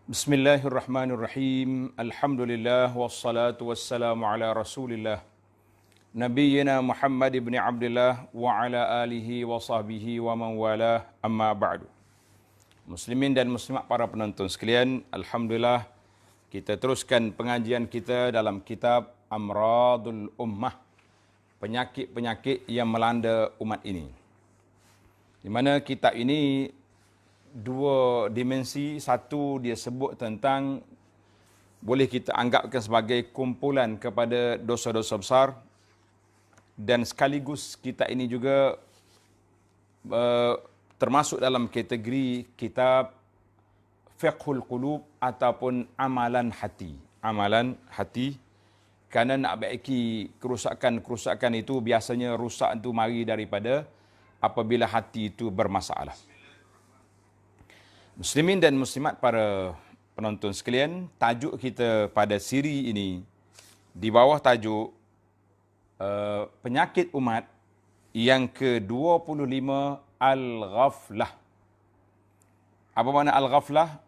Bismillahirrahmanirrahim. Alhamdulillah wassalatu wassalamu ala Rasulillah. Nabiyyina Muhammad ibn Abdullah wa ala alihi wa sahbihi wa man walah. Amma ba'du. Muslimin dan muslimat para penonton sekalian, alhamdulillah kita teruskan pengajian kita dalam kitab Amradul Ummah, penyakit-penyakit yang melanda umat ini. Di mana kitab ini dua dimensi. Satu, dia sebut tentang, boleh kita anggapkan sebagai kumpulan kepada dosa-dosa besar, dan sekaligus kita ini juga termasuk dalam kategori kitab fiqhul qulub ataupun amalan hati. Amalan hati, kerana nak baiki kerusakan itu biasanya rusak itu mari daripada apabila hati itu bermasalah. Muslimin dan muslimat para penonton sekalian, tajuk kita pada siri ini di bawah tajuk penyakit umat yang ke-25, Al-Ghaflah. Apa makna Al-Ghaflah?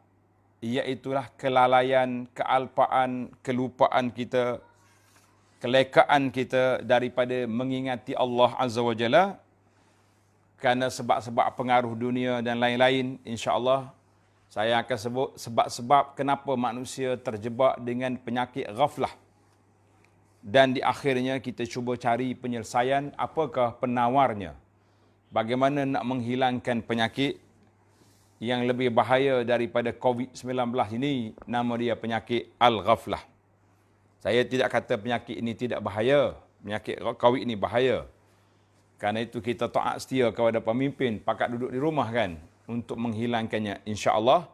Iaitulah kelalaian, kealpaan, kelupaan kita, kelekaan kita daripada mengingati Allah Azza wa Jalla kerana sebab-sebab pengaruh dunia dan lain-lain. InsyaAllah saya akan sebut sebab-sebab kenapa manusia terjebak dengan penyakit ghaflah. Dan di akhirnya kita cuba cari penyelesaian, apakah penawarnya. Bagaimana nak menghilangkan penyakit yang lebih bahaya daripada COVID-19 ini, nama dia penyakit Al-Ghaflah. Saya tidak kata penyakit ini tidak bahaya, penyakit COVID ini bahaya. Kerana itu kita taat setia kepada pemimpin, pakat duduk di rumah kan, untuk menghilangkannya insya-Allah,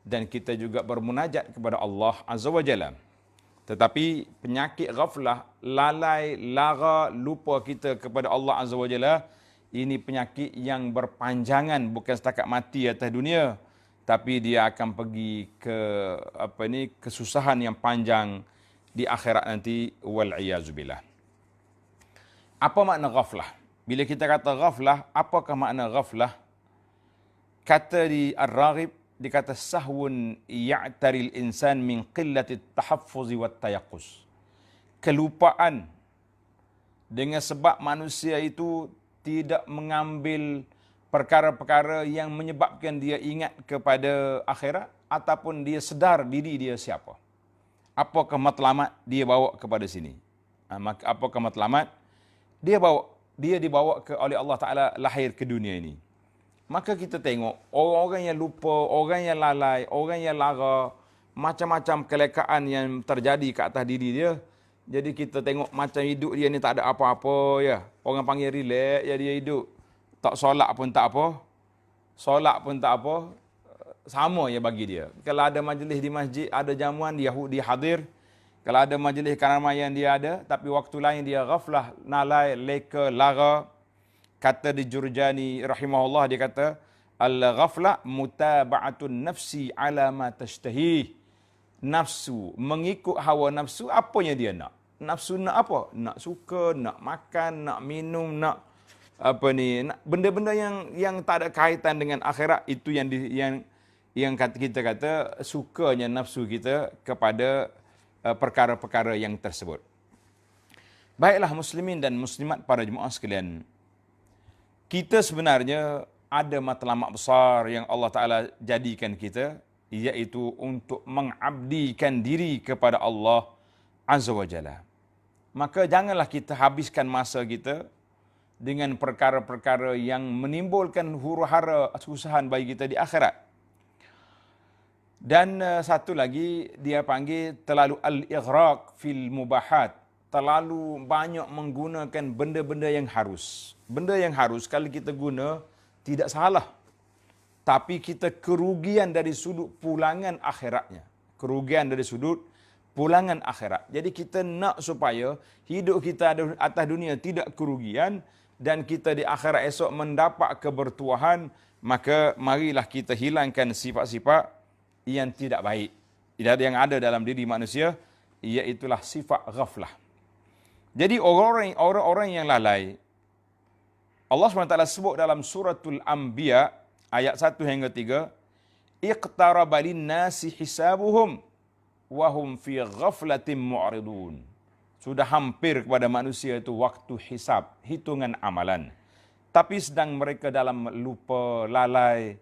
dan kita juga bermunajat kepada Allah Azza wa Jalla. Tetapi penyakit ghaflah, lalai, lara, lupa kita kepada Allah Azza wa Jalla, ini penyakit yang berpanjangan, bukan setakat mati atas dunia, tapi dia akan pergi ke kesusahan yang panjang di akhirat nanti, wal iyazubillah. Apa makna ghaflah? Bila kita kata ghaflah, apakah makna ghaflah? Kata di Ar-Raghib, dikata sahwun ya'taril insan min qillati tahaffuzi wat tayaqquz. Kelupaan dengan sebab manusia itu tidak mengambil perkara-perkara yang menyebabkan dia ingat kepada akhirat ataupun dia sedar diri dia siapa. Apakah matlamat dia bawa kepada sini? Apakah matlamat? Dia dibawa oleh Allah Ta'ala lahir ke dunia ini. Maka kita tengok orang-orang yang lupa, orang yang lalai, orang yang lara, macam-macam kelekaan yang terjadi ke atas diri dia. Jadi kita tengok macam hidup dia ni tak ada apa-apa ya. Orang panggil relax ya dia hidup. Tak solat pun tak apa. Solat pun tak apa. Sama ya bagi dia. Kalau ada majlis di masjid, ada jamuan, dia hadir. Kalau ada majlis keramaian dia ada, tapi waktu lain dia ghaflah, lalai, leka, lara. Kata di Jurjani rahimahullah, dia kata al-ghaflah mutaba'atun nafsi ala ma tashtahi. Nafsu, mengikut hawa nafsu apanya dia nak. Nafsu nak apa? Nak suka, nak makan, nak minum, nak nak benda-benda yang tak ada kaitan dengan akhirat. Itu yang kita kata sukanya nafsu kita kepada perkara-perkara yang tersebut. Baiklah muslimin dan muslimat para jemaah sekalian, kita sebenarnya ada matlamat besar yang Allah Ta'ala jadikan kita, iaitu untuk mengabdikan diri kepada Allah Azza wa Jalla. Maka janganlah kita habiskan masa kita dengan perkara-perkara yang menimbulkan huru-hara kesusahan bagi kita di akhirat. Dan satu lagi, dia panggil terlalu al-ighraq fil mubahat, terlalu banyak menggunakan benda-benda yang harus. Benda yang harus kalau kita guna tidak salah, tapi kita kerugian dari sudut pulangan akhiratnya. Kerugian dari sudut pulangan akhirat. Jadi kita nak supaya hidup kita atas dunia tidak kerugian dan kita di akhirat esok mendapat kebertuahan, maka marilah kita hilangkan sifat-sifat yang tidak baik yang ada dalam diri manusia, iaitulah sifat ghaflah. Jadi orang-orang yang lalai, Allah SWT sebut dalam suratul Anbiya ayat 1 hingga 3, iqtaraba lin-nasi hisabuhum wa hum fi ghaflatin mu'ridun. Sudah hampir kepada manusia itu waktu hisab, hitungan amalan. Tapi sedang mereka dalam lupa, lalai.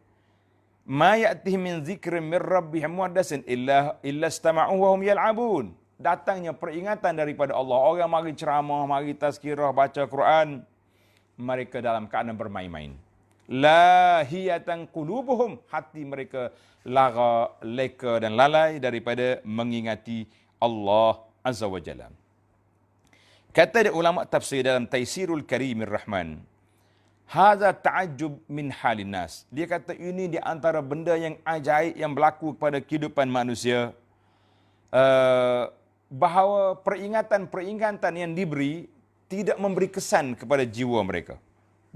Ma ya'tihim min dzikrin min rabbihim muhdatsin illa istama'uhu wa hum yal'abun. Datangnya peringatan daripada Allah. Orang mari ceramah, mari tazkirah, baca Quran, mereka dalam keadaan bermain-main. Lahiyatan qulubuhum, hati mereka lara, leka dan lalai daripada mengingati Allah Azza wa Jalla. Kata ulama tafsir dalam Taisirul Karimir Rahman, hadza ta'ajjub min halin nas. Dia kata ini di antara benda yang ajaib yang berlaku pada kehidupan manusia. Bahawa peringatan-peringatan yang diberi tidak memberi kesan kepada jiwa mereka.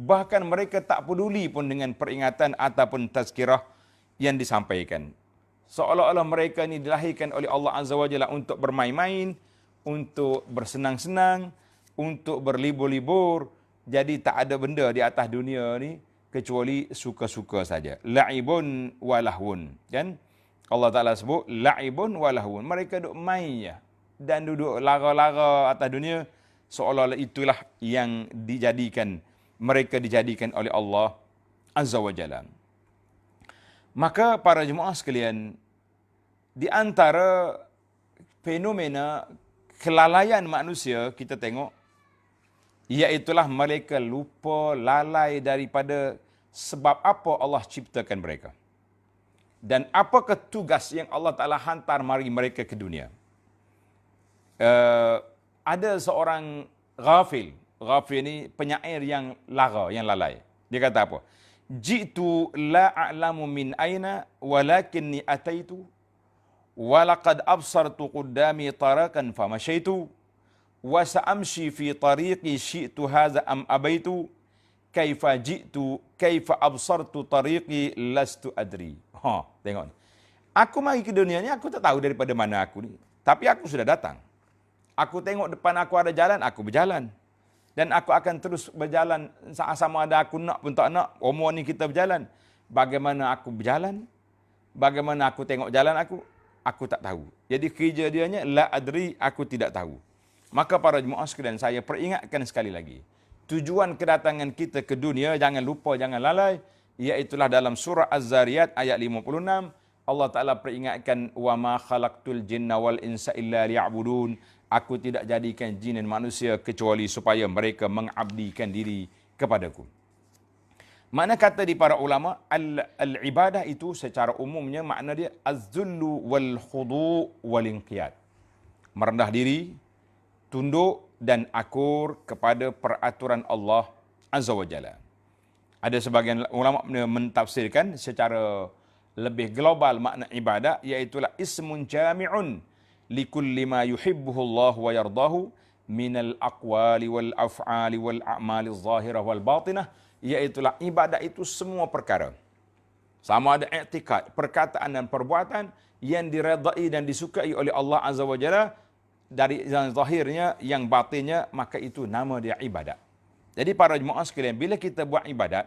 Bahkan mereka tak peduli pun dengan peringatan ataupun tazkirah yang disampaikan. Seolah-olah mereka ini dilahirkan oleh Allah Azza wa Jalla untuk bermain-main, untuk bersenang-senang, untuk berlibur-libur. Jadi tak ada benda di atas dunia ni kecuali suka-suka saja. La'ibun walahun. Kan? Allah Ta'ala sebut, la'ibun walahun. Mereka duduk main je. Dan duduk lara-lara atas dunia, seolah-olah itulah yang mereka dijadikan oleh Allah Azza wa Jalla. Maka para jemaah sekalian, di antara fenomena kelalaian manusia kita tengok, iaitulah mereka lupa, lalai daripada sebab apa Allah ciptakan mereka. Dan apakah tugas yang Allah Ta'ala hantar mari mereka ke dunia. Ada seorang ghafil. Ghafil ni penyair yang lara, yang lalai. Dia kata apa? Jitu la a'lamu min aina walakinni ataitu walaqad absartu quddami tarakan famashaitu wa sa'amshi fi tariqi syi'tu hadza am abaitu kaifa jitu kaifa absartu tariqi lastu adri. Tengok ni. Aku mari ke dunia ni, aku tak tahu daripada mana aku ni. Tapi aku sudah datang. Aku tengok depan aku ada jalan, aku berjalan. Dan aku akan terus berjalan sama ada aku nak pun tak nak. Umur ni kita berjalan. Bagaimana aku berjalan? Bagaimana aku tengok jalan aku tak tahu. Jadi kerja dianya, la adri, aku tidak tahu. Maka para jemaah sekalian, saya peringatkan sekali lagi. Tujuan kedatangan kita ke dunia, jangan lupa, jangan lalai. Iaitulah dalam surah Az-Zariyat ayat 56. Allah Ta'ala peringatkan, وَمَا خَلَقْتُ الْجِنَّ وَالْإِنْسَ إِلَّا لِيَعْبُدُونَ. Aku tidak jadikan jin dan manusia kecuali supaya mereka mengabdikan diri kepadaku. Makna kata di para ulama, al-ibadah itu secara umumnya makna dia az-zullu wal-khudu' wal-inqiyad. Merendah diri, tunduk dan akur kepada peraturan Allah Azza wa Jalla. Ada sebagian ulama mentafsirkan secara lebih global makna ibadah, iaitulah ismun jami'un likulli ma yuhibbuhu Allah wa yardahu minal aqwali wal af'ali wal a'mali zahirah wal batinah, iaitulah ibadat itu semua perkara. Sama ada i'tikad, perkataan dan perbuatan yang diredai dan disukai oleh Allah Azza wa Jalla, dari yang zahirnya, yang batinnya, maka itu nama dia ibadat. Jadi para jemaah sekalian, bila kita buat ibadat,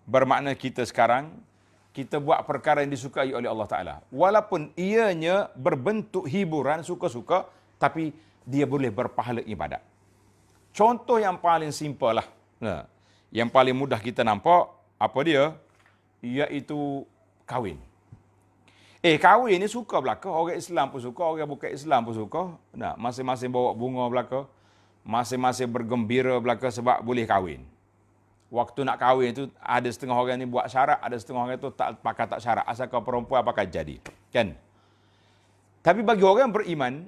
bermakna kita sekarang kita buat perkara yang disukai oleh Allah Ta'ala. Walaupun ianya berbentuk hiburan, suka-suka, tapi dia boleh berpahala ibadat. Contoh yang paling simple lah. Yang paling mudah kita nampak, apa dia? Iaitu kahwin. Kahwin ni suka belaka. Orang Islam pun suka, orang bukan Islam pun suka. Masing-masing bawa bunga belaka. Masing-masing bergembira belaka sebab boleh kahwin. Waktu nak kahwin itu ada setengah orang ni buat syarat, ada setengah orang itu tak pakai tak syarat. Asal kau perempuan pakai jadi. Kan? Tapi bagi orang beriman,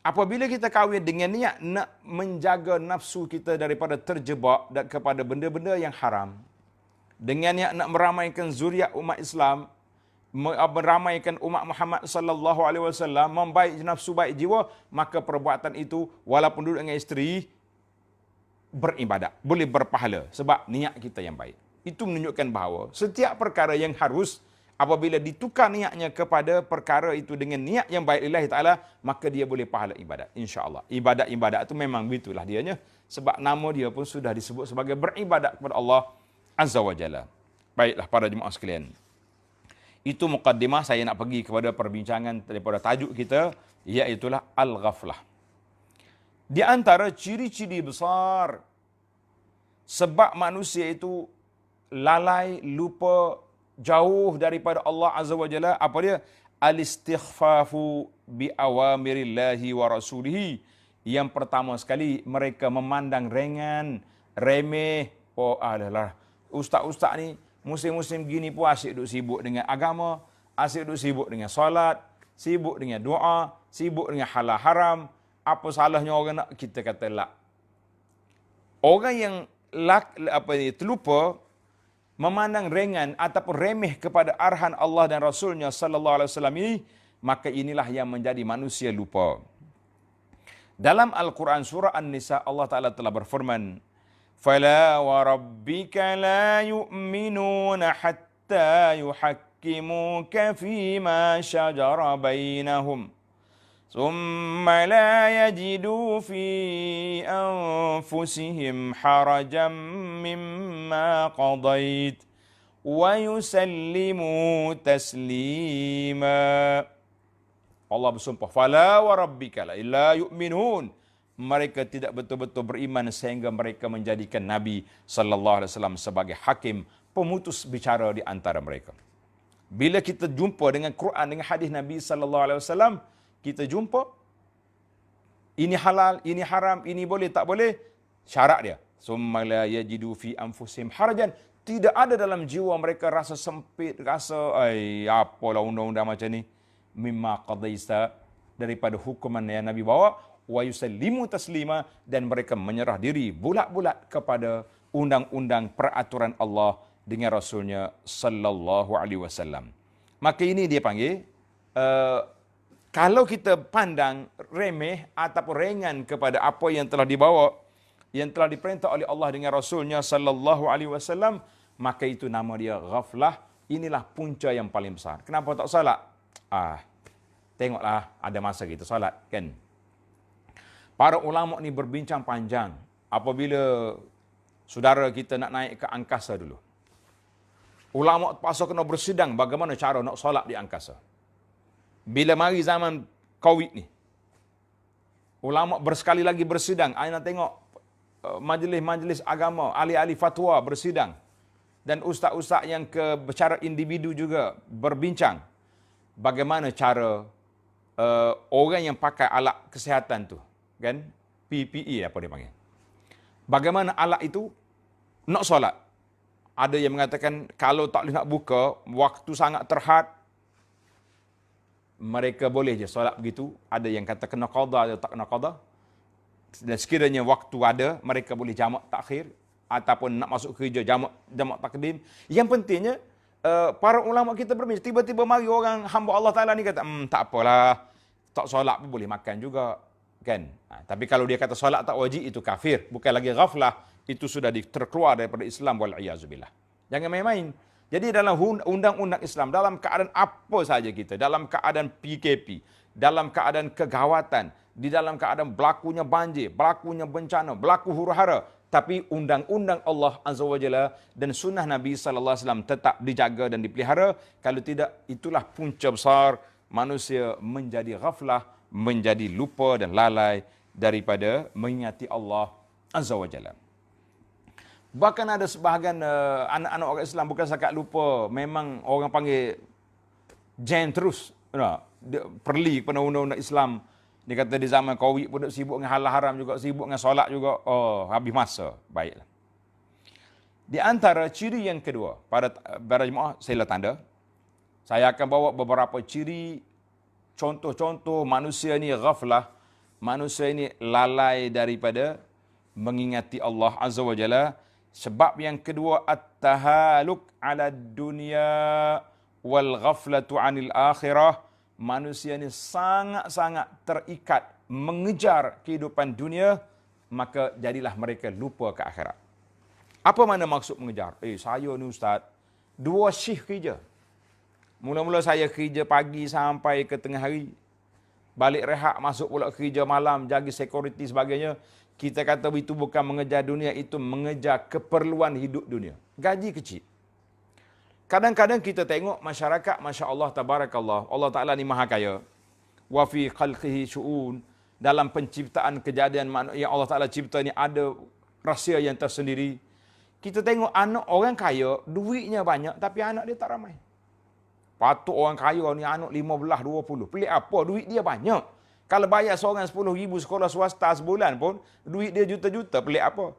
apabila kita kahwin dengan niat nak menjaga nafsu kita daripada terjebak kepada benda-benda yang haram, dengan niat nak meramaikan zuriat umat Islam, meramaikan umat Muhammad sallallahu alaihi wasallam, membaik nafsu, baik jiwa, maka perbuatan itu walaupun duduk dengan isteri, beribadat, boleh berpahala sebab niat kita yang baik. Itu menunjukkan bahawa setiap perkara yang harus, apabila ditukar niatnya kepada perkara itu dengan niat yang baik lillahi ta'ala, maka dia boleh pahala ibadat, insya-Allah. Ibadat-ibadat itu memang begitulah dianya, sebab nama dia pun sudah disebut sebagai beribadat kepada Allah Azza wa Jalla. Baiklah para jemaah sekalian, Itu mukaddimah, saya nak pergi kepada perbincangan daripada tajuk kita, iaitulah al-ghaflah. Di antara ciri-ciri besar sebab manusia itu lalai, lupa, jauh daripada Allah Azza wa Jalla, apa dia? Al-istighfafu bi awamirillahi wa rasulihi. Yang pertama sekali, mereka memandang ringan, remeh. Oh, alah, ustaz-ustaz ni musim-musim gini pun asyik duk sibuk dengan agama, asyik duk sibuk dengan solat, sibuk dengan doa, sibuk dengan halal haram. Apa salahnya orang nak? Kita kata la. Orang yang terlupa, memandang ringan ataupun remeh kepada arahan Allah dan Rasulnya sallallahu alaihi wasallam ini, maka inilah yang menjadi manusia lupa. Dalam Al-Quran surah An-Nisa, Allah Ta'ala telah berfirman, "Fala wa rabbika la yu'minuna hatta yuhakkimuka fima shajara bainahum. ثم لا يجدوا في أنفسهم حرجا مما قضيت ويسلموا تسليما." Allah bersumpah, "Fala wa rabbika la yu'minun." Mereka tidak betul-betul beriman sehingga mereka menjadikan Nabi sallallahu alaihi wasallam sebagai hakim, pemutus bicara di antara mereka. Bila kita jumpa dengan Quran, dengan hadis Nabi sallallahu alaihi wasallam, kita jumpa ini halal, ini haram, ini boleh, tak boleh, syarat dia. Summa la yajidu fi anfusihim harajan. Tidak ada dalam jiwa mereka rasa sempit, rasa apalah undang-undang macam ni. Mimma qadaita, daripada hukuman yang Nabi bawa, wa yusallimu taslima, dan mereka menyerah diri bulat-bulat kepada undang-undang peraturan Allah dengan Rasulnya sallallahu alaihi wasallam. Maka ini dia panggil kalau kita pandang remeh ataupun ringan kepada apa yang telah dibawa, yang telah diperintah oleh Allah dengan Rasulnya sallallahu alaihi wasallam, maka itu nama dia ghaflah. Inilah punca yang paling besar. Kenapa tak salat? Tengoklah, ada masa kita salat, kan? Para ulama ni berbincang panjang apabila saudara kita nak naik ke angkasa dulu. Ulama terpaksa kena bersidang bagaimana cara nak salat di angkasa. Bila mari zaman COVID ni, ulama bersekali lagi bersidang. Anda tengok majlis-majlis agama, ahli-ahli fatwa bersidang. Dan ustaz-ustaz yang secara individu juga berbincang. Bagaimana cara orang yang pakai alat kesihatan tu, kan? PPE apa dia panggil. Bagaimana alat itu nak solat. Ada yang mengatakan kalau tak boleh nak buka, waktu sangat terhad, mereka boleh je solat begitu. Ada yang kata kena qada atau tak kena qada. Dan sekiranya waktu ada, mereka boleh jamak takhir ataupun nak masuk kerja jamak takdim. Yang pentingnya para ulama kita berbincang. Tiba-tiba mari orang hamba Allah Taala ni kata, tak apalah, tak solat pun boleh makan juga, kan? Tapi kalau dia kata solat tak wajib, itu kafir, bukan lagi ghaflah, itu sudah terkeluar daripada Islam, wal iyazubillah. Jangan main-main. Jadi dalam undang-undang Islam, dalam keadaan apa saja kita, dalam keadaan PKP, dalam keadaan kegawatan, di dalam keadaan berlakunya banjir, berlakunya bencana, berlaku huru-hara, tapi undang-undang Allah Azza wa Jalla dan sunnah Nabi sallallahu alaihi wasallam tetap dijaga dan dipelihara. Kalau tidak, itulah punca besar manusia menjadi ghaflah, menjadi lupa dan lalai daripada mengingati Allah Azza wa Jalla. Bahkan ada sebahagian anak-anak orang Islam bukan sakat lupa, memang orang panggil jam terus. Perli kepada undang-undang Islam. Dia kata di zaman COVID pun sibuk dengan halal haram juga, sibuk dengan solat juga. Oh, habis masa. Baiklah. Di antara ciri yang kedua, para jemaah saya tanda, saya akan bawa beberapa ciri, contoh-contoh manusia ini ghaflah, manusia ini lalai daripada mengingati Allah Azza wa Jalla. Sebab yang kedua, at-tahaluk ala dunia wal ghaflatu anil akhirah. Manusia ini sangat-sangat terikat mengejar kehidupan dunia, maka jadilah mereka lupa ke akhirat. Apa mana maksud mengejar? Saya ni ustaz, 2 shift kerja. Mula-mula saya kerja pagi sampai ke tengah hari. Balik rehat, masuk pula kerja malam, jaga security sebagainya. Kita kata itu bukan mengejar dunia, itu mengejar keperluan hidup dunia. Gaji kecil. Kadang-kadang kita tengok masyarakat, Masya Allah, Tabarakallah, Allah Ta'ala ni maha kaya. Wa fi khalqihi syu'un. Dalam penciptaan kejadian yang Allah Ta'ala cipta ni ada rahsia yang tersendiri. Kita tengok anak orang kaya, duitnya banyak, tapi anak dia tak ramai. Patut orang kaya ni anak 15, 20. Pelik apa? Duit dia banyak. Kalau bayar seorang 10,000 sekolah swasta sebulan pun, duit dia juta-juta. Pelik apa?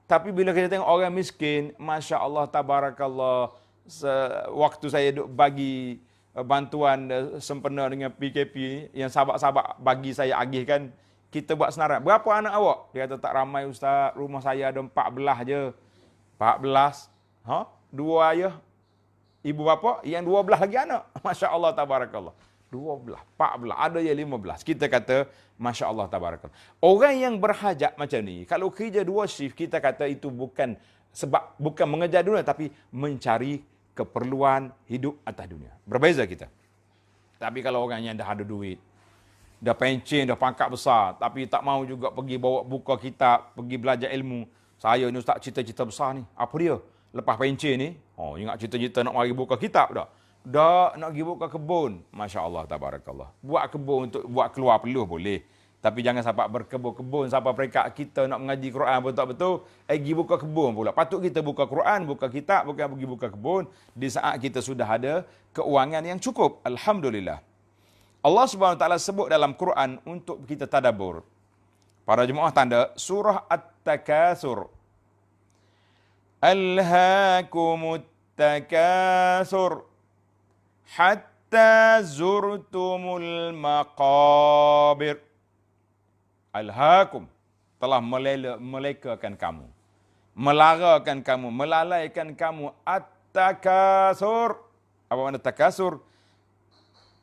Tapi bila kita tengok orang miskin, Masya Allah, Tabarakallah, waktu saya duk bagi bantuan sempena dengan PKP yang sahabat-sahabat bagi saya agihkan, kita buat senarai. Berapa anak awak? Dia kata tak ramai ustaz, rumah saya ada 14 je. 14? Dua ayah, ibu bapa, yang 12 lagi anak. Masya Allah, Tabarakallah. 12, 14, ada yang 15. Kita kata, Masya Allah, Tabarakallah. Orang yang berhajat macam ni, kalau kerja 2 shift, kita kata itu bukan mengejar dunia, tapi mencari keperluan hidup atas dunia. Berbeza kita. Tapi kalau orang yang dah ada duit, dah pencen, dah pangkat besar, tapi tak mau juga pergi bawa buka kitab, pergi belajar ilmu. Saya ni ustaz cita-cita besar ni. Apa dia? Lepas pencen ni, ingat cita-cita nak mari buka kitab dah. Dah nak pergi buka kebun. Masya Allah, Tabarakallah. Buat kebun untuk buat keluar peluh boleh. Tapi jangan sampai berkebun-kebun sampai peringkat kita nak mengaji Quran betul-betul, pergi buka kebun pula. Patut kita buka Quran, buka kitab, bukan pergi buka kebun di saat kita sudah ada keuangan yang cukup. Alhamdulillah. Allah Subhanahu Wa Taala sebut dalam Quran untuk kita tadabbur. Para jemaah tanda surah At-Takatsur. Alhaakumut takatsur hatta zurtumul maqabir. Alhaakum, telah melekakan kamu, melarakan kamu, melalaikan kamu. At-takasur. Apa makna takasur?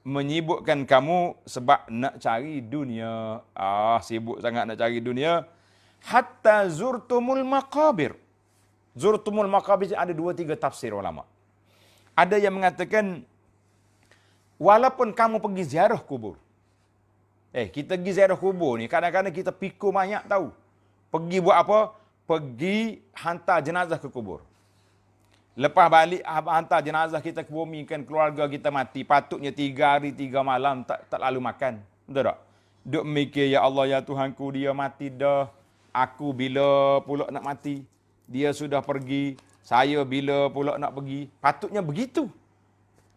Menyibukkan kamu sebab nak cari dunia. Sibuk sangat nak cari dunia. Hatta zurtumul maqabir. Zurtumul maqabir ada 2-3 tafsir ulama. Ada yang mengatakan, walaupun kamu pergi ziarah kubur. Kita pergi ziarah kubur ni, kadang-kadang kita pikul mayat tahu. Pergi buat apa? Pergi hantar jenazah ke kubur. Lepas balik hantar jenazah kita ke bumi, kan keluarga kita mati. Patutnya 3 hari 3 malam tak lalu makan. Betul tak? Duk mikir, ya Allah, ya Tuhanku, dia mati dah. Aku bila pula nak mati? Dia sudah pergi. Saya bila pula nak pergi? Patutnya begitu.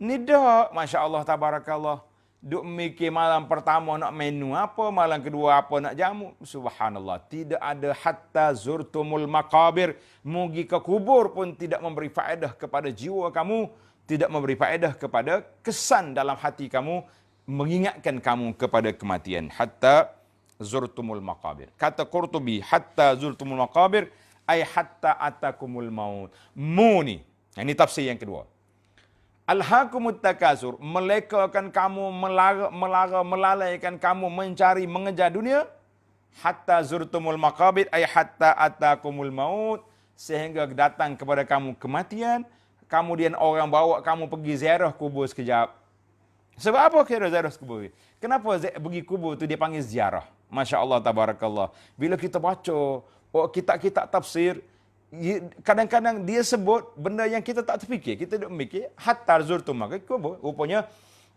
Ni dah, Masya Allah, Tabarakallah. Duk mikir malam pertama nak menu apa, malam kedua apa nak jamu. Subhanallah. Tidak ada hatta zurtumul maqabir. Mugi ke kubur pun tidak memberi faedah kepada jiwa kamu. Tidak memberi faedah kepada kesan dalam hati kamu. Mengingatkan kamu kepada kematian. Hatta zurtumul maqabir. Kata Qurtubi, hatta zurtumul maqabir, ay hatta atakumul maut. Mu ni. Ini tafsir yang kedua. Alhaakumut takasur, melekakan kamu, melalaikan kamu, mencari, mengejar dunia. Hatta zurtumul maqabir, ay hatta atakumul maut, sehingga datang kepada kamu kematian. Kemudian orang bawa kamu pergi ziarah kubur sekejap. Sebab apa kira ziarah kubur? Kenapa pergi kubur tu dia panggil ziarah? Masya Allah, Tabarakallah. Bila kita baca kitab-kitab tafsir, kadang-kadang dia sebut benda yang kita tak terfikir. Kita duk mikir, hatta zurtum kubur. Rupanya,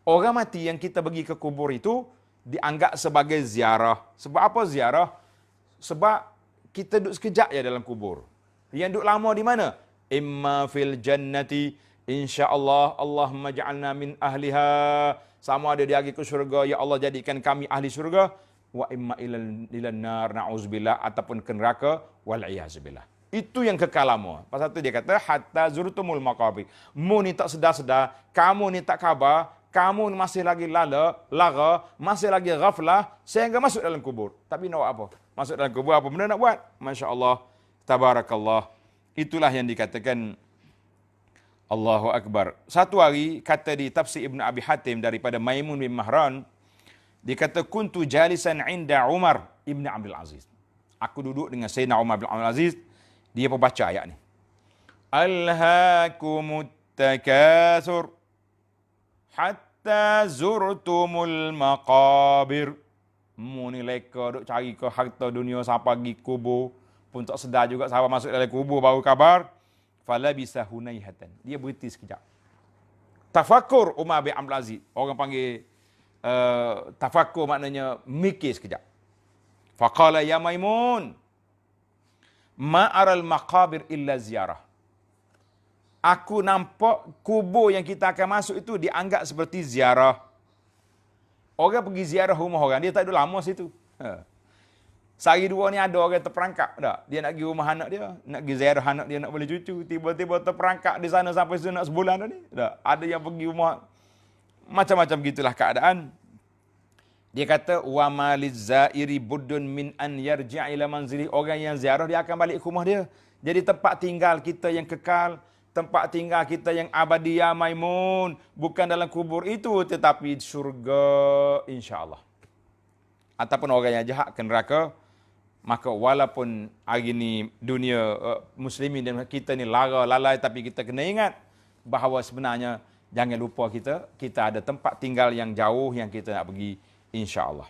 orang mati yang kita pergi ke kubur itu, dianggap sebagai ziarah. Sebab apa ziarah? Sebab kita duduk sekejap ya dalam kubur. Yang duduk lama di mana? Imma fil jannati, insyaAllah, Allahumma ja'alna min ahliha. Sama ada dia pergi ke syurga, ya Allah jadikan kami ahli syurga. Wa imma ilan nar, na'uzubillah, ataupun ke neraka, wal'iyazubillah. Itu yang kekal lama. Pasal tu dia kata, hatta zurtumul maqabir. Mu ni tak sedar-sedar, kamu ni tak khabar, kamu masih lagi lara, masih lagi ghaflah, sehingga masuk dalam kubur. Tapi nak buat apa? Masuk dalam kubur, apa benda nak buat? Masya Allah, Tabarakallah. Itulah yang dikatakan Allahu Akbar. Satu hari, kata di tafsir Ibn Abi Hatim daripada Maimun bin Mahran, dia kata, kuntu jalisan inda Umar Ibn Abdul Aziz. Aku duduk dengan Sayyidina Umar bin Abdul Aziz. Dia pun baca ayat ni. Alhaakumut takatsur hatta zurtumul maqabir. Mu ni leka duk cari ke harta dunia sampai pergi kubur. Pun tak sedar juga sampai masuk dalam kubur baru kabar. Falabisa hunaihatan. Dia berhenti sekejap. Tafakur Umar bin Abdul Aziz. Orang panggil tafakur maknanya mikir sekejap. Faqala ya Maimun, ma aral maqabir illa ziarah. Aku nampak kubur yang kita akan masuk itu dianggap seperti ziarah. Orang pergi ziarah rumah orang, dia tak duduk lama situ. Sehari dua ni ada orang terperangkap tak? Dia nak pergi rumah anak dia, nak pergi ziarah anak dia, nak boleh cucu. Tiba-tiba terperangkap di sana sampai situ nak sebulan dah ni. Tak? Ada yang pergi rumah, macam-macam gitulah keadaan. Dia kata, wa malizzairi buddun min an yarji' ila manzili. Orang yang ziarah, dia akan balik ke rumah dia. Jadi tempat tinggal kita yang kekal, tempat tinggal kita yang abadi ya Maimun, bukan dalam kubur itu, tetapi syurga insya-Allah. Ataupun orang yang jahat ke neraka, maka walaupun hari ni dunia muslimin dan kita ni lara lalai, tapi kita kena ingat bahawa sebenarnya jangan lupa kita ada tempat tinggal yang jauh yang kita nak pergi insya-Allah.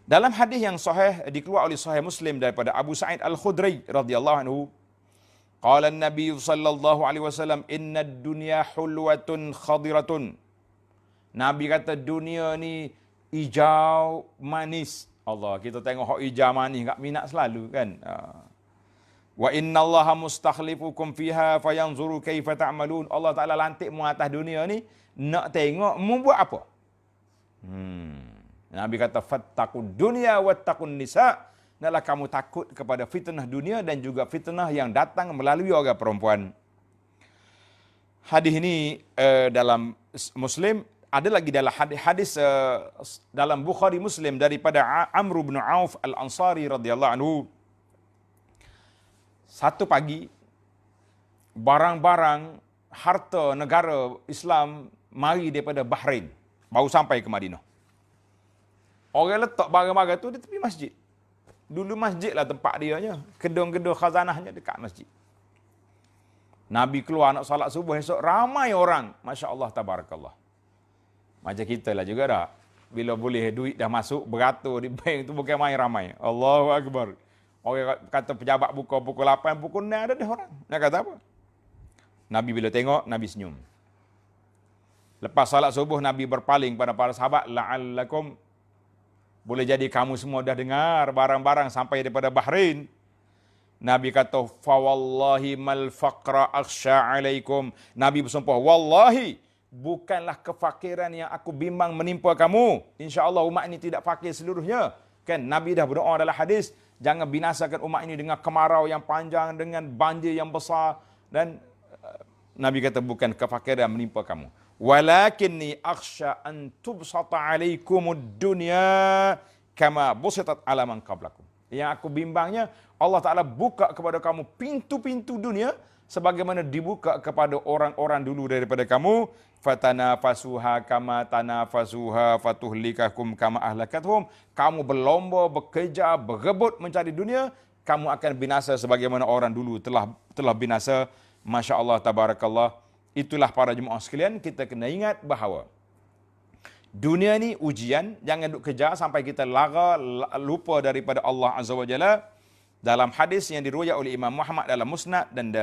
Dalam hadis yang sahih dikeluarkan oleh Sahih Muslim daripada Abu Sa'id Al-Khudri radhiyallahu anhu, qala an-nabiy sallallahu alaihi wasallam, inna ad-dunya hulwatun khadiratun. Nabi kata dunia ni hijau manis. Allah, kita tengok hak hijau manis enggak minat selalu kan. Wa innallaha mustakhlifukum fiha fayanzuru kaifa ta'malun. Allah Taala lantik mu atas dunia ni nak tengok mu buat apa. Nabi kata fattaqud dunya wattaqun nisa. Hendaklah kamu takut kepada fitnah dunia dan juga fitnah yang datang melalui orang perempuan. Hadis ini dalam Muslim. Ada lagi dalam hadis dalam Bukhari Muslim daripada Amr bin Auf Al-Ansari radhiyallahu anhu. Satu pagi, barang-barang harta negara Islam mari daripada Bahrain, baru sampai ke Madinah. Orang letak barang-barang tu di tepi masjid. Dulu masjid lah tempat dianya, gedung-gedung khazanahnya dekat masjid. Nabi keluar nak salat subuh esok, ramai orang, masya-Allah tabarakallah. Macam kita lah juga dah. Bila boleh duit dah masuk, beratur di bank tu bukan main ramai. Allahu Akbar. Orang kata pejabat buka pukul 8, pukul 6 ada dah orang. Nak kata apa? Nabi bila tengok, Nabi senyum. Lepas salat subuh, Nabi berpaling pada para sahabat. La'allakum, boleh jadi kamu semua dah dengar barang-barang sampai daripada Bahrain. Nabi kata, fawallahi mal faqra akhsha alaikum. Nabi bersumpah, wallahi, bukanlah kefakiran yang aku bimbang menimpa kamu. InsyaAllah umat ini tidak fakir seluruhnya. Kan Nabi dah berdoa dalam hadis, jangan binasakan umat ini dengan kemarau yang panjang, dengan banjir yang besar. Dan Nabi kata bukan kefakiran menimpa kamu. Walakinni akhsha an tubsata alaikumud dunya kama busitat ala man qablakum. Yang aku bimbangnya, Allah Ta'ala buka kepada kamu pintu-pintu dunia sebagaimana dibuka kepada orang-orang dulu daripada kamu. Fatanafasuha kama tanafasuha fatuhlikakum kama ahlakathum. Kamu berlomba, bekerja, berebut mencari dunia, kamu akan binasa sebagaimana orang dulu telah binasa. Masya Allah tabarakallah. Itulah para jemaah sekalian, kita kena ingat bahawa dunia ni ujian, jangan duk kejar sampai kita lara lupa daripada Allah Azza wa Jalla. Dalam hadis yang diriwayatkan oleh Imam Muhammad dalam Musnad dan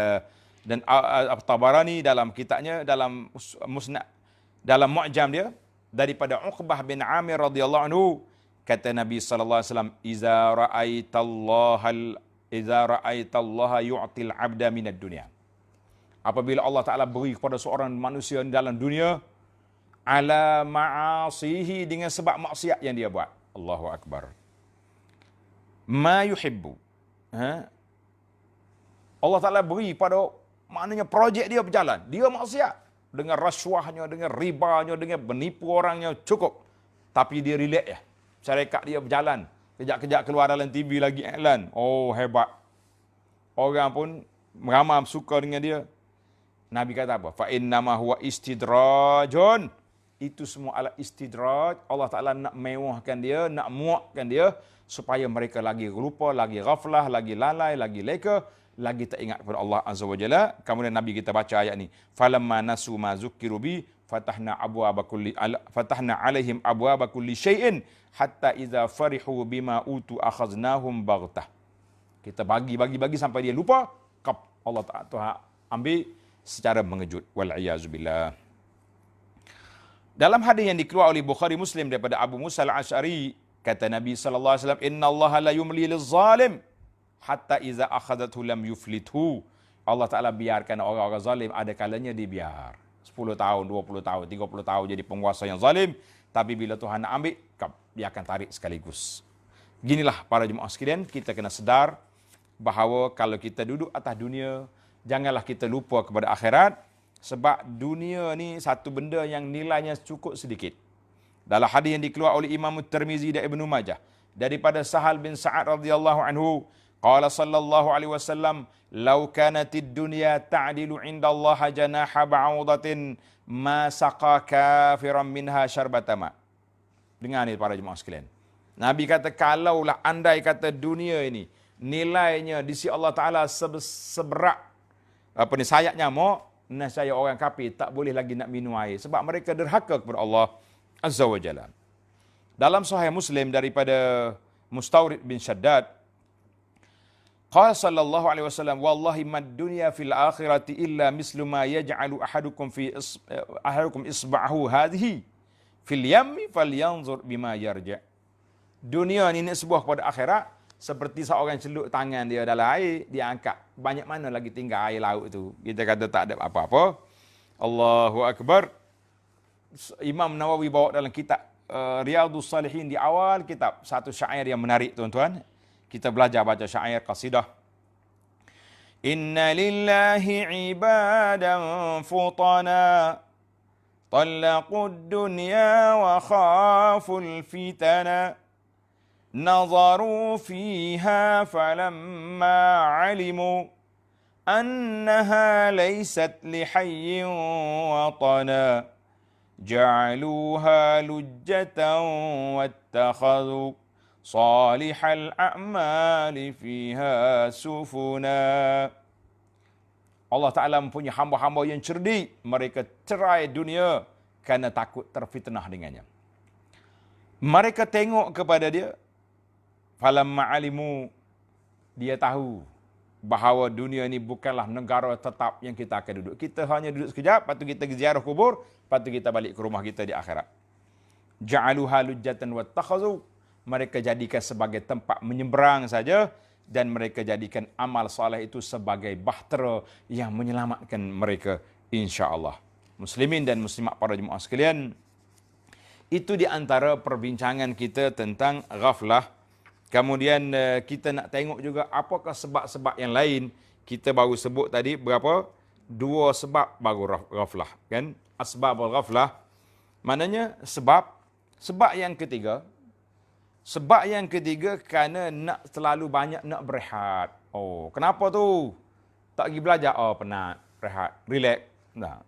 Tabarani dalam kitabnya dalam Musnad, dalam Mu'jam dia daripada Uqbah bin Amir radhiyallahu anhu, kata Nabi sallallahu alaihi wasallam, iza ra'aitallaha yu'til 'abda minad dunya. Apabila Allah Taala beri kepada seorang manusia dalam dunia ala ma'asihi, dengan sebab maksiat yang dia buat. Allahu Akbar. Ma yuhibbu. Allah Ta'ala beri pada, maknanya projek dia berjalan. Dia maksiat. Dengan rasuahnya, dengan ribanya, dengan menipu orangnya, cukup. Tapi dia relax ya. Syarikat dia berjalan. Kejap-kejap keluar dalam TV lagi iklan. Oh, hebat. Orang pun ramai suka dengan dia. Nabi kata apa? Fa innama huwa istidrajun. Itu semua adalah istidraj. Allah Ta'ala nak mewahkan dia, nak muakkan dia, supaya mereka lagi lupa, lagi ghaflah, lagi lalai, lagi leka, lagi tak ingat kepada Allah Azza wa Jalla. Kemudian Nabi kita baca ayat ni. Falamma nasu ma zukkiru bi fatahna alaihim abwaaba kulli syai'in hatta idza farihu bima utu akhaznahum baghtah. Kita bagi sampai dia lupa, Allah Ta'ala ambil secara mengejut. Wal iyazu billah. Dalam hadis yang dikeluarkan oleh Bukhari Muslim daripada Abu Musa al-Asy'ari, kata Nabi sallallahu alaihi wasallam, "Innallaha la yumli liz-zalim hatta iza akhadathu lam yuflithu." Allah Taala biarkan orang-orang zalim, ada kalanya dibiar. 10 tahun, 20 tahun, 30 tahun jadi penguasa yang zalim, tapi bila Tuhan nak ambil, dia akan tarik sekaligus. Ginilah para jemaah sekalian, kita kena sedar bahawa kalau kita duduk atas dunia, janganlah kita lupa kepada akhirat, sebab dunia ni satu benda yang nilainya cukup sedikit. Dalam hadis yang dikeluarkan oleh Imam Tirmizi dan Ibnu Majah daripada Sahal bin Sa'ad radhiyallahu anhu, qala sallallahu alaihi wasallam, "Law kanatid dunya ta'dilu 'inda Allah janaha ba'udatin ma saqa kafiran minha syarbata ma." Dengar ni para jemaah sekalian. Nabi kata, kalaulah andai kata dunia ini nilainya di sisi Allah Taala seberat sayap nyamuk, nescaya orang kafir tak boleh lagi nak minum air sebab mereka derhaka kepada Allah Azza wa Jalla. Dalam Sahih Muslim daripada Mustawrid bin Shaddad, qala sallallahu alaihi wasallam, "Wallahi mad dunya fil akhirati illa mislu ma yaj'alu ahadukum isba'ahu hadhihi fil yammi falyanzur bima yarja." Dunia ni sebuah kepada akhirat seperti seorang celuk tangan dia dalam air, dia angkat. Banyak mana lagi tinggal air laut tu. Kita kata tak ada apa-apa. Allahu Akbar. Imam Nawawi bawa dalam kitab Riyadhus Salihin di awal kitab satu syair yang menarik tuan-tuan. Kita belajar baca syair qasidah. Inna lillahi ibadan futana talaqud dunya wa khaful fitana. نظروا فيها فلما علموا أنها ليست لحي وطنا جعلوها لجة واتخذوا صالح الأعمال فيها سفنا. Allah Ta'ala mempunyai hamba-hamba yang cerdik. Mereka cerai dunia kerana takut terfitnah dengannya. Mereka tengok kepada dia, falamma alimu, dia tahu bahawa dunia ini bukanlah negara tetap yang kita akan duduk. Kita hanya duduk sekejap, lepas tu kita ziarah kubur, lepas tu kita balik ke rumah kita di akhirat. Ja'aluha lujjatan wattakhazu, mereka jadikan sebagai tempat menyeberang saja, dan mereka jadikan amal soleh itu sebagai bahtera yang menyelamatkan mereka insya-Allah. Muslimin dan muslimat para jemaah sekalian, itu di antara perbincangan kita tentang ghaflah. Kemudian kita nak tengok juga apakah sebab-sebab yang lain. Kita baru sebut tadi berapa? 2 sebab baru ghaflah, kan? Asbabul ghaflah. Maknanya sebab yang ketiga. Sebab yang ketiga kerana nak terlalu banyak nak berehat. Oh, kenapa tu? Tak pergi belajar. Oh, penat, rehat, relax. Nah.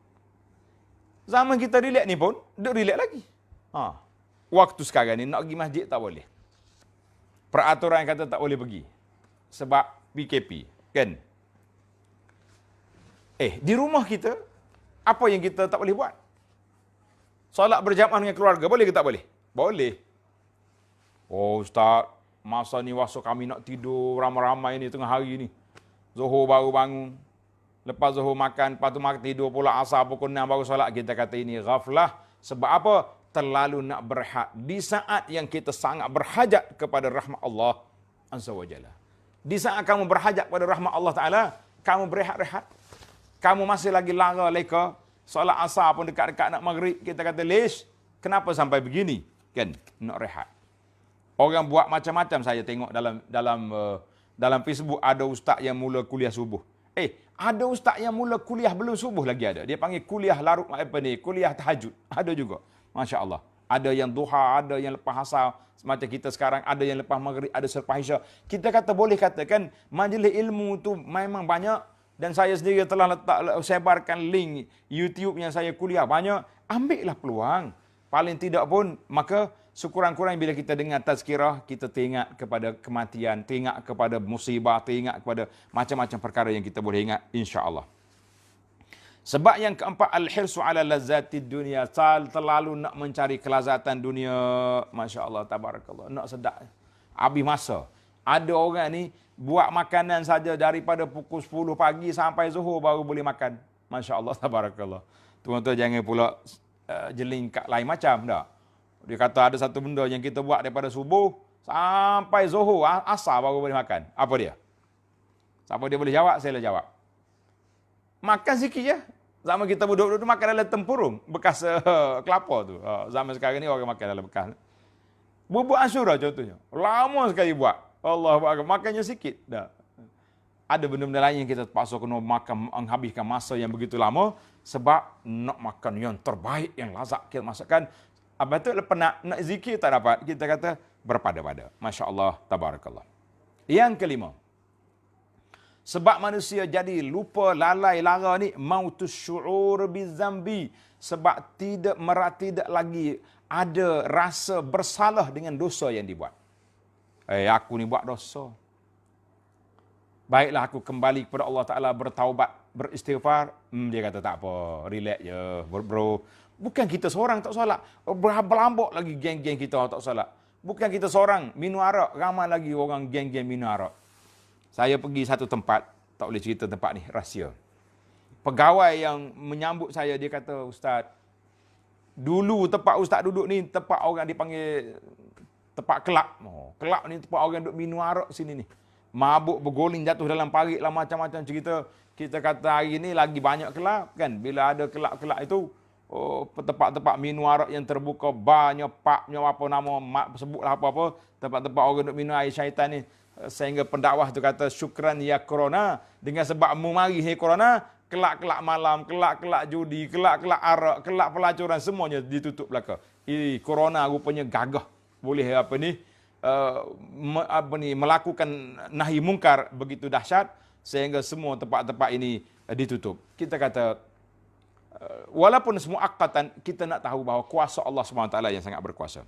Zaman kita relax ni pun, duk relax lagi. Waktu sekarang ni nak pergi masjid tak boleh. Peraturan kata tak boleh pergi sebab PKP, kan? Di rumah kita, apa yang kita tak boleh buat? Solat berjamaah dengan keluarga, boleh ke tak boleh? Boleh. Oh Ustaz, masa ni waktu kami nak tidur ramai-ramai ni tengah hari ni. Zuhur baru bangun. Lepas zuhur makan, lepas tu makan tidur pula asar pukul 6 baru solat. Kita kata ini ghaflah. Sebab apa? Terlalu nak berehat di saat yang kita sangat berhajat kepada rahmat Allah Azza wa Jalla. Di saat kamu berhajat kepada rahmat Allah Ta'ala, kamu berehat-rehat. Kamu masih lagi lara leka, solat asar pun dekat-dekat nak maghrib, kita kata, "Lish, kenapa sampai begini?" Kan, nak rehat. Orang buat macam-macam. Saya tengok dalam Facebook ada ustaz yang mula kuliah subuh. Ada ustaz yang mula kuliah belum subuh lagi ada. Dia panggil kuliah larut kuliah tahajud. Ada juga. Masya Allah. Ada yang duha, ada yang lepas asar. Macam kita sekarang, ada yang lepas maghrib, ada selepas isyak. Kita kata boleh katakan majlis ilmu tu memang banyak. Dan saya sendiri telah sebarkan link YouTube yang saya kuliah banyak. Ambillah peluang. Paling tidak pun, maka sekurang-kurang bila kita dengar tazkirah, kita teringat kepada kematian, teringat kepada musibah, teringat kepada macam-macam perkara yang kita boleh ingat, insya-Allah. Sebab yang keempat, al-hirsu ala lazzatid dunia. Terlalu nak mencari kelazatan dunia. Masya Allah, tabarakallah. Nak sedap. Habis masa. Ada orang ni buat makanan saja daripada pukul 10 pagi sampai zuhur baru boleh makan. Masya Allah, tabarakallah. Tuan-tuan jangan pula jeling kat lain macam tak. Dia kata ada satu benda yang kita buat daripada subuh sampai zuhur, asar baru boleh makan. Apa dia? Siapa dia boleh jawab? Saya lah jawab. Makan sikit je. Zaman kita duduk makan dalam tempurung bekas kelapa tu. Zaman sekarang ni orang makan dalam bekas. Bubur Asyura contohnya. Lama sekali buat. Allah Akbar. Makannya sikit. Dah. Ada benda-benda lain yang kita terpaksa kena makan, menghabiskan masa yang begitu lama sebab nak makan yang terbaik, yang lazat kita masakan. Apa tu lepas nak zikir tak dapat, kita kata berpada-pada. Masya Allah, tabarakallah. Yang kelima, sebab manusia jadi lupa, lalai, lara ni, mautus syu'ur bizambi. Sebab tidak lagi ada rasa bersalah dengan dosa yang dibuat. Aku ni buat dosa. Baiklah aku kembali kepada Allah Ta'ala, bertaubat, beristighfar. Dia kata tak apa, relax je bro. Bukan kita seorang tak solat. Berlambak lagi geng-geng kita orang tak solat. Bukan kita seorang minum arak, ramai lagi orang geng-geng minum arak. Saya pergi satu tempat, tak boleh cerita tempat ni, rahsia. Pegawai yang menyambut saya, dia kata, Ustaz, dulu tempat Ustaz duduk ni, tempat orang dipanggil tempat kelab. Kelab ni tempat orang duduk minum arak sini ni. Mabuk bergoling jatuh dalam parit lah, macam-macam cerita. Kita kata hari ni lagi banyak kelab kan. Bila ada kelab-kelab itu, tempat-tempat minum arak yang terbuka, barnya, pubnya, apa nama, sebutlah apa-apa, tempat-tempat orang duduk minum air syaitan ni. Sehingga pendakwah tu kata, syukran ya corona, dengan sebab memari hai corona, kelak-kelak malam, kelak-kelak judi, kelak-kelak arak, kelak pelacuran, semuanya ditutup belaka. Corona rupanya gagah. Boleh melakukan nahi mungkar begitu dahsyat sehingga semua tempat-tempat ini ditutup. Kita kata walaupun semua akatan, kita nak tahu bahawa kuasa Allah SWT yang sangat berkuasa.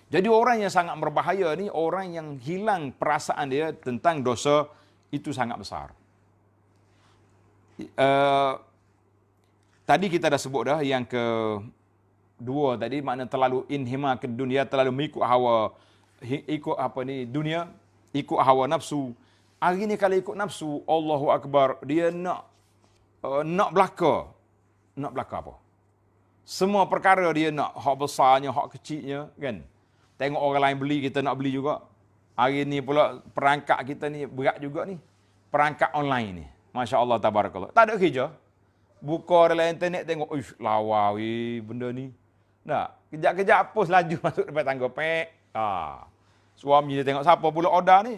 Jadi orang yang sangat berbahaya ni orang yang hilang perasaan dia tentang dosa, itu sangat besar. Tadi kita dah sebut dah yang kedua tadi, makna terlalu inhima ke dunia, terlalu mengikut hawa, dunia, ikut hawa nafsu. Hari ni kalau ikut nafsu, Allahu Akbar, dia nak belaka. Nak belaka apa? Semua perkara dia nak, hak besarnya, hak kecilnya, kan? Tengok orang lain beli, kita nak beli juga. Hari ni pula perangkat kita ni berat juga ni. Perangkat online ni. Masya Allah, tabarakallah. Tak ada kerja. Buka dalam internet tengok, lawa benda ni. Nah, kejap-kejap post laju masuk depan tangga, pek. Suami dia tengok, siapa pula order ni?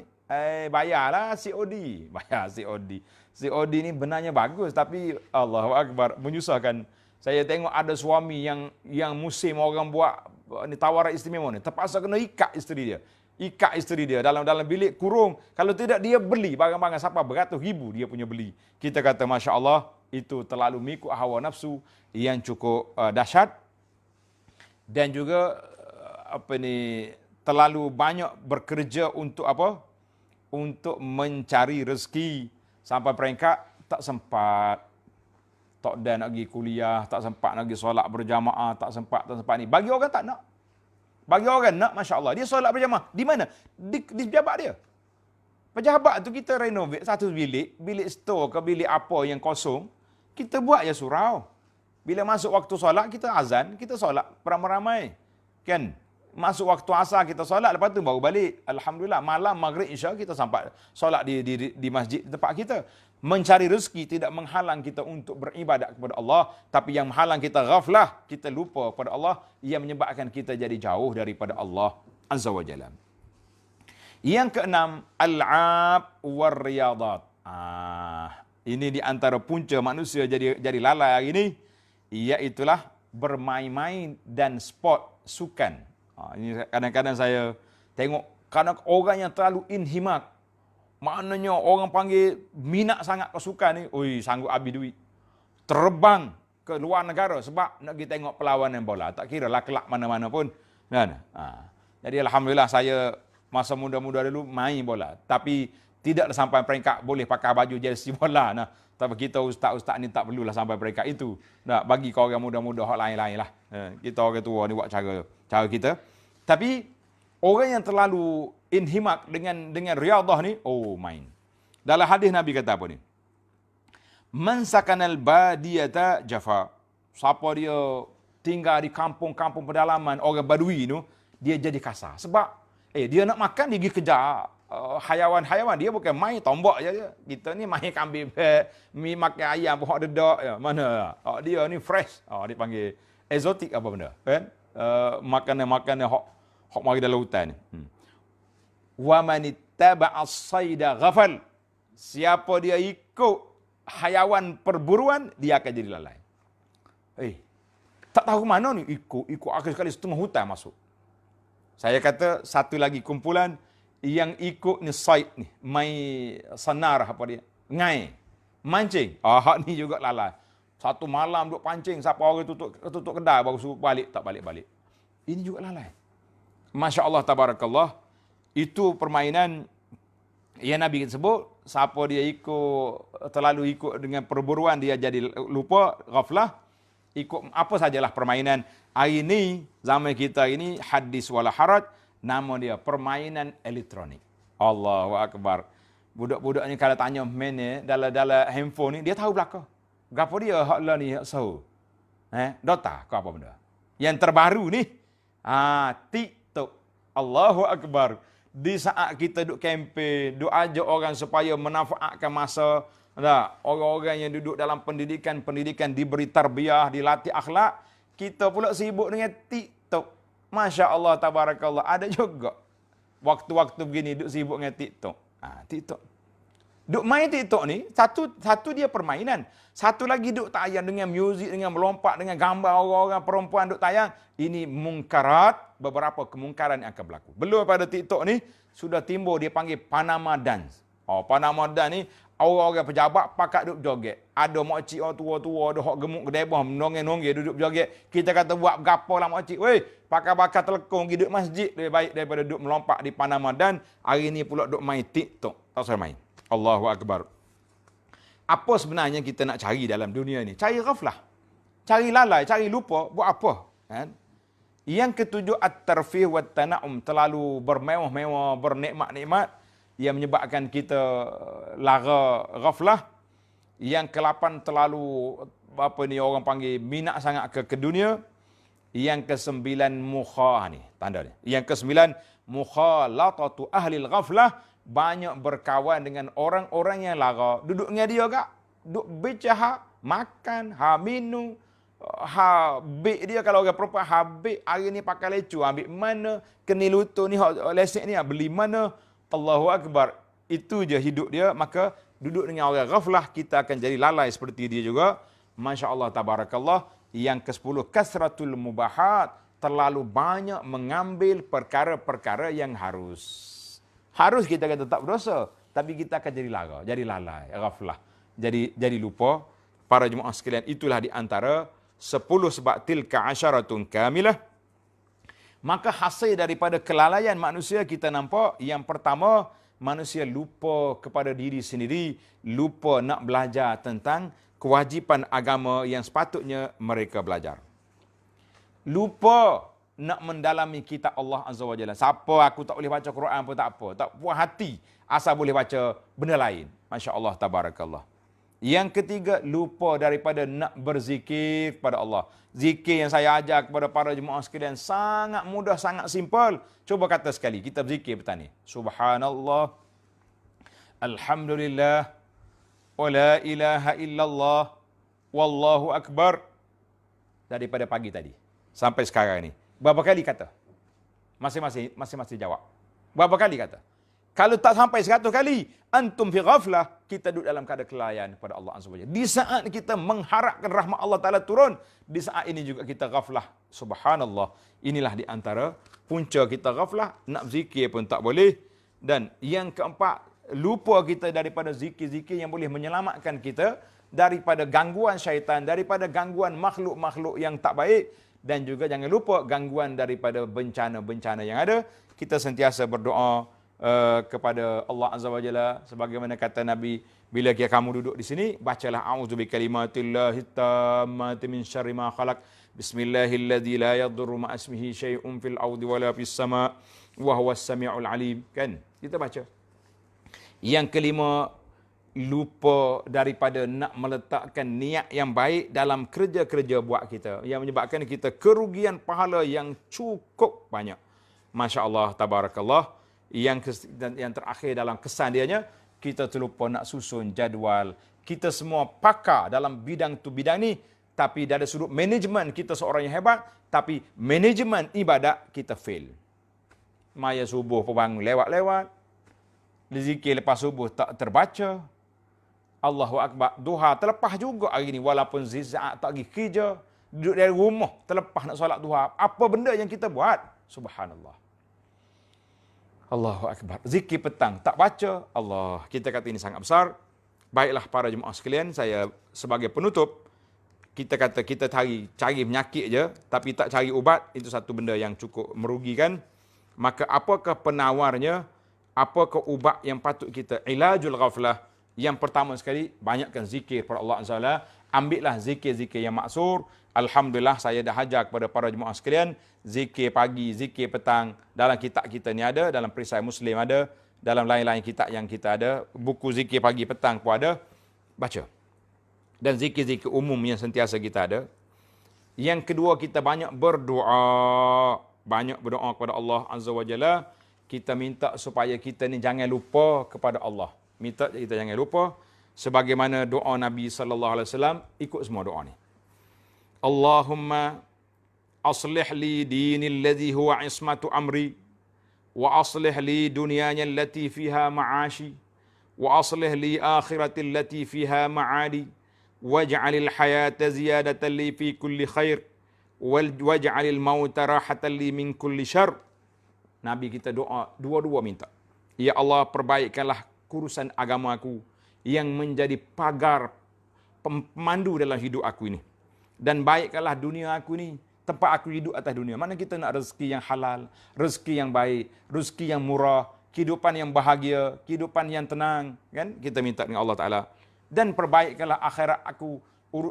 Bayarlah COD. Bayar COD. COD ni benarnya bagus, tapi Allahu Akbar, menyusahkan. Saya tengok ada suami yang musim orang buat ni tawaran istimewa ni, terpaksa kena ikat isteri dia. Ikat isteri dia dalam bilik, kurung. Kalau tidak dia beli barang-barang sampai beratus ribu dia punya beli. Kita kata Masya Allah, itu terlalu mengikut hawa nafsu yang cukup dahsyat. Dan juga terlalu banyak bekerja untuk apa? Untuk mencari rezeki sampai peringkat tak sempat. Tak ada nak pergi kuliah, tak sempat nak pergi solat berjamaah, tak sempat ni. Bagi orang tak nak. Bagi orang nak, Masya Allah. Dia solat berjamaah. Di mana? Di pejabat dia. Pejabat tu kita renovate satu bilik store ke bilik apa yang kosong, kita buat je surau. Bila masuk waktu solat, kita azan, kita solat beramai-ramai. Kan? Masuk waktu asar, kita solat, lepas tu baru balik. Alhamdulillah, malam, maghrib, isya, kita sampai solat di masjid tempat kita. Mencari rezeki tidak menghalang kita untuk beribadat kepada Allah, tapi yang menghalang kita ghaflah, kita lupa kepada Allah, yang menyebabkan kita jadi jauh daripada Allah Azza wa Jalla. Yang keenam, al-'ab war-riyadat. Ini di antara punca manusia jadi lalai hari ini, iaitulah bermain-main dan sport sukan. Ini kadang-kadang saya tengok kadang orang yang terlalu inhimak. Maknanya orang panggil minat sangat ke sukan ni, sanggup habis duit. Terbang ke luar negara sebab nak pergi tengok perlawanan bola. Tak kira lah kelak mana-mana pun. Kan? Jadi Alhamdulillah saya masa muda-muda dulu main bola. Tapi tidak sampai peringkat boleh pakai baju jersey bola. Tapi kita ustaz-ustaz ni tak perlulah sampai peringkat itu. Bagi kau orang muda-muda hak lain-lain lah. Kita orang tua ni buat cara kita. Tapi orang yang terlalu inhimak dengan riadah ni, main. Dalam hadis Nabi kata apa ni? Man sakanal badiyata jafa. Siapa dia tinggal di kampung-kampung pedalaman, orang Badui tu, dia jadi kasar. Sebab, dia nak makan, dia pergi kejar hayawan-hayawan. Dia bukan main tombak je. Kita ni main kambing, mi makan ayam, hok dedak. Mana? Dia ni fresh. Dia panggil exotic apa benda. Kan? Makanan-makanan hok mari dalam hutan ni. Wa man ittaba'a as-sayda ghafal. Siapa dia ikut hayawan perburuan, dia akan jadi lalai. Tak tahu mana ni, ikut akhir sekali setengah hutan masuk. Saya kata satu lagi kumpulan yang ikut ni said ni, mai sanar apa dia? Ngai. Mancing. Hak ni juga lalai. Satu malam duk pancing, siapa orang tutup kedai baru suruh balik, tak balik-balik. Ini juga lalai. Masya-Allah tabarakallah. Itu permainan yang Nabi sebut, siapa dia terlalu ikut dengan perburuan, dia jadi lupa, ghaflah. Ikut apa sajalah permainan. Hari ini, zaman kita ini, hadis wala haraj, nama dia permainan elektronik. Allahu Akbar. Budak-budak ni kalau tanya main ni, dalam handphone ni, dia tahu belakang. Gapo dia hak lah ni, hak sahu. Dota ke apa benda. Yang terbaru ni, TikTok. Allahu Akbar. Di saat kita duduk kempen, duduk ajak orang supaya memanfaatkan masa, orang-orang yang duduk dalam pendidikan diberi tarbiyah, dilatih akhlak, kita pula sibuk dengan TikTok. Masya Allah, tabarakallah. Ada juga waktu-waktu begini duduk sibuk dengan TikTok. TikTok. Duk main TikTok ni, satu dia permainan. Satu lagi duk tayang dengan muzik, dengan melompat, dengan gambar orang-orang perempuan duk tayang. Ini mungkarat, beberapa kemungkaran yang akan berlaku. Belum pada TikTok ni, sudah timbul dia panggil Panama Dance. Panama Dance ni, orang-orang pejabat pakat duk joget. Ada makcik orang tua-tua, ada hok gemuk gedebah, menonggeng-nonggeng duduk joget. Kita kata buat gapo lah makcik. Weh, pakai-pakai telekong pergi duduk masjid. Lebih baik daripada duduk melompat di Panama Dance. Hari ni pula duk main TikTok. Tak usah main. Allahu Akbar. Apa sebenarnya kita nak cari dalam dunia ni? Cari ghaflah. Cari lalai, cari lupa. Buat apa? Kan? Yang ketujuh, at-tarfih wa tana'um. Terlalu bermewah-mewah, bernikmat-nikmat. Yang menyebabkan kita lara ghaflah. Yang ke-8, terlalu, orang panggil, minat sangat ke dunia. Yang ke-9, mukha ni. Tanda ni. Yang ke-9, mukhalatatu ahlil ghaflah. Banyak berkawan dengan orang-orang yang lara. Duduk dengan dia kak. Duduk bicara, makan, minum, habis dia kalau orang perempuan, habis hari ni pakai lecu, ambil mana, keni lutut ni, lesek ni, beli mana. Allahu Akbar. Itu je hidup dia. Maka duduk dengan orang ghaflah, kita akan jadi lalai seperti dia juga. Masya Allah, tabarakallah. Yang ke-10, kasratul mubahat. Terlalu banyak mengambil perkara-perkara yang harus kita kata tak berdosa, tapi kita akan jadi lara, jadi lalai, ghaflah, jadi lupa. Para jemaah sekalian, itulah di antara 10 sebab tilka asyaratun kamilah. Maka hasil daripada kelalaian manusia kita nampak, yang pertama, manusia lupa kepada diri sendiri, lupa nak belajar tentang kewajipan agama yang sepatutnya mereka belajar. Lupa nak mendalami kitab Allah Azza wa Jalla. Siapa aku tak boleh baca Quran pun tak apa. Tak puas hati asal boleh baca benda lain. Masya Allah, tabarakallah. Yang ketiga, lupa daripada nak berzikir kepada Allah. Zikir yang saya ajar kepada para jemaah sekalian sangat mudah, sangat simple. Cuba kata sekali, kita berzikir petang ni. Subhanallah, Alhamdulillah, wa la ilaha illallah, wallahu akbar. Daripada pagi tadi sampai sekarang ni. Berapa kali kata? Masing-masing jawab. Berapa kali kata? Kalau tak sampai 100 kali, antum fi ghaflah, kita duduk dalam keadaan kelalaian kepada Allah Subhanahu wa taala. Di saat kita mengharapkan rahmat Allah Taala turun, di saat ini juga kita ghaflah. Subhanallah. Inilah di antara punca kita ghaflah, nak zikir pun tak boleh. Dan yang keempat, lupa kita daripada zikir-zikir yang boleh menyelamatkan kita daripada gangguan syaitan, daripada gangguan makhluk-makhluk yang tak baik. Dan juga jangan lupa gangguan daripada bencana-bencana yang ada. Kita sentiasa berdoa kepada Allah Azza wa Jalla. Sebagaimana kata Nabi, bila kamu duduk di sini, bacalah a'udzu bikalimatillahi tammati min syarri ma khalaq. Bismillahilladzi la yadurru ma ismihi syai'un fil ardi wala fis sama' wa huwas samiul alim. Kan? Kita baca. Yang kelima, lupa daripada nak meletakkan niat yang baik dalam kerja-kerja buat kita, yang menyebabkan kita kerugian pahala yang cukup banyak. Masya Allah, tabarakallah. Yang terakhir dalam kesan dianya, kita terlupa nak susun jadual. Kita semua pakar dalam bidang tu bidang ni, tapi dari sudut manajemen kita seorang yang hebat, tapi manajemen ibadat kita fail. Maya subuh bangun lewat-lewat, zikir lepas subuh tak terbaca, Allahu Akbar, duha terlepas juga hari ni, walaupun Zizat tak pergi kerja, duduk dari rumah, terlepas nak solat duha. Apa benda yang kita buat? Subhanallah. Allahu Akbar. Zikir petang, tak baca. Allah, kita kata ini sangat besar. Baiklah para jemaah sekalian, saya sebagai penutup, kita kata kita cari penyakit je, tapi tak cari ubat, itu satu benda yang cukup merugikan. Maka apakah penawarnya? Apakah ubat yang patut kita? Ilajul ghaflah. Yang pertama sekali, banyakkan zikir kepada Allah Azza wa Jalla. Ambillah zikir-zikir yang maksur. Alhamdulillah, saya dah hajar kepada para jemaah sekalian, zikir pagi, zikir petang. Dalam kitab kita ni ada, dalam perisai Muslim ada, dalam lain-lain kitab yang kita ada, buku zikir pagi petang pun ada, baca. Dan zikir-zikir umum yang sentiasa kita ada. Yang kedua, kita banyak berdoa. Banyak berdoa kepada Allah Azza wa Jalla. Kita minta supaya kita ni jangan lupa kepada Allah. Minta kita jangan lupa, sebagaimana doa Nabi sallallahu alaihi wasallam, ikut semua doa ni. Allahumma aslih li dini alladhi huwa ismatu amri, wa aslih li dunyaya allati fiha ma'ashi, wa aslih li akhirati allati fiha ma'adi, waj'alil hayata ziyadatan li fi kulli khair, waj'alil mauta rahatan li min kulli syarr. Nabi kita doa, dua-dua minta. Ya Allah, perbaikkanlah urusan agama aku yang menjadi pagar pemandu dalam hidup aku ini. Dan baikkanlah dunia aku ni, tempat aku hidup atas dunia. Mana kita nak rezeki yang halal, rezeki yang baik, rezeki yang murah, kehidupan yang bahagia, kehidupan yang tenang, kan? Kita minta dengan Allah Taala. Dan perbaikkanlah akhirat aku,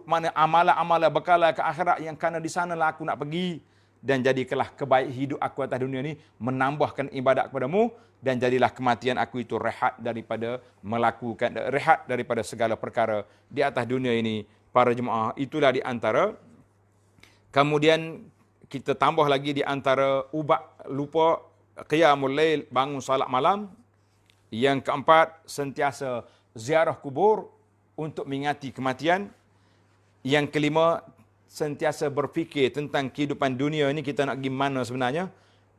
mana amalan-amalan bekalan ke akhirat yang kerana di sanalah aku nak pergi. Dan jadikanlah kebaik hidup aku atas dunia ni menambahkan ibadat kepadamu, dan jadilah kematian aku itu rehat daripada segala perkara di atas dunia ini. Para jemaah, itulah di antara. Kemudian kita tambah lagi di antara ubat lupa, qiyamul lail, bangun salat malam. Yang keempat, sentiasa ziarah kubur untuk mengingati kematian. Yang kelima, sentiasa berfikir tentang kehidupan dunia ini, kita nak pergi mana sebenarnya,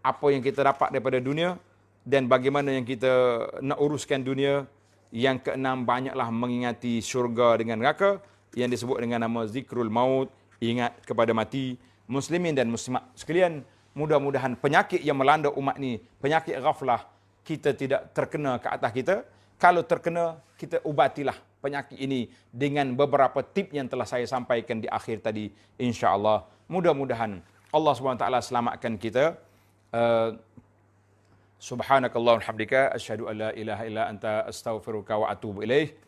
apa yang kita dapat daripada dunia, dan bagaimana yang kita nak uruskan dunia. Yang keenam, banyaklah mengingati syurga dengan neraka, yang disebut dengan nama zikrul maut, ingat kepada mati. Muslimin dan muslimat sekalian, mudah-mudahan penyakit yang melanda umat ni, penyakit ghaflah, kita tidak terkena ke atas kita. Kalau terkena, kita ubatilah penyakit ini dengan beberapa tip yang telah saya sampaikan di akhir tadi, insya-Allah. Mudah-mudahan Allah SWT selamatkan kita. Subhanakallahumma wa bihamdika asyhadu an la ilaha illa anta astaghfiruka wa atubu ilaik.